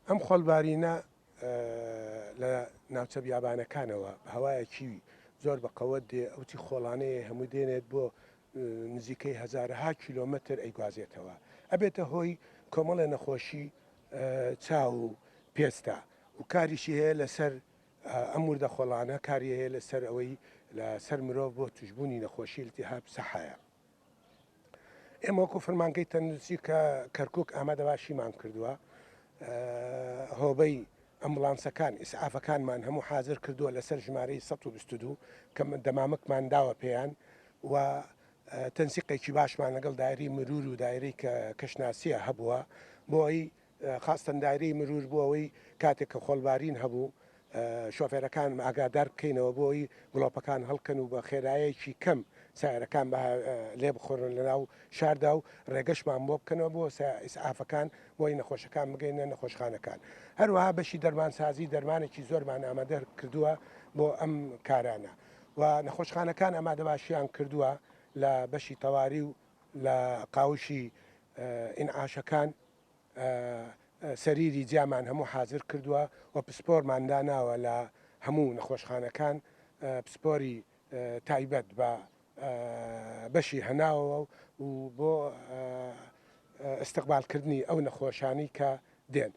ئەم خۆڵبارینە لە ناوچە بیابانەکانەوە هەوایەکی زۆر بەقەوت دێ ئەوتی خۆڵانەیە هەموو دێنێت بۆ نزیکەی هزارها کیلۆمتر ئەیگوازێتەوە ئەبێتە هۆی کۆمەڵە نەخۆشی چاو و پێستا و کاریشی هەیە لەسەر ئەم وردە خۆڵانە کاری هەیە لەسەر ئەوەی لەسەر مرۆڤ بۆ توشببوونی نەخۆشی التیهاب سەحایە. ئێمە وەکو فەرمانگەی تەندروستی کە کەرکک ئامادەباشیمان کردووە هۆبەی ئەمبڵانسەکان ئیسعافەکانمان هەموو حاضر کردووە لەسەر ژمارەی 122 کە دەمامکمان داوە پێیان و تەنسیقێکی باشمان لەگەڵ دایری مرور و دایرەی کە کەشناسیە هەبووە بۆ ئەوی خاستن دایرەی مرور بۆ ئەوەی کاتێک کە خۆڵبارین هەبوو شۆفێرەکان ئاگادار بکەینەوە بۆی گڵۆپەکان هەڵکەن و بە خێرایەکی کەم سایرەکان لێ بخۆڕن لەناو شاردا و ڕێگەشمان بۆ بکەنەوە بۆ ئیسعافەکان بۆی نەخۆشەکان بگەینە نەخۆشخانەکان. هەروەها بەشی دەرمانسازی دەرمانێکی زۆرمان ئامادە کردووە بۆ ئەم کارانە و نەخۆشخانەکان ئامادەباشییان کردووە لە بەشی تەواری و لە قاوشی ئینعاشەکان سەریری جامان هەموو حاضر کردووە و پسپۆرمانداناوە لە هەموو نەخۆشخانەکان پسپۆری تایبەت بە بەشی هەناوەوە و بۆ استقبالکردنی ئەو نەخۆشانی کە دێن.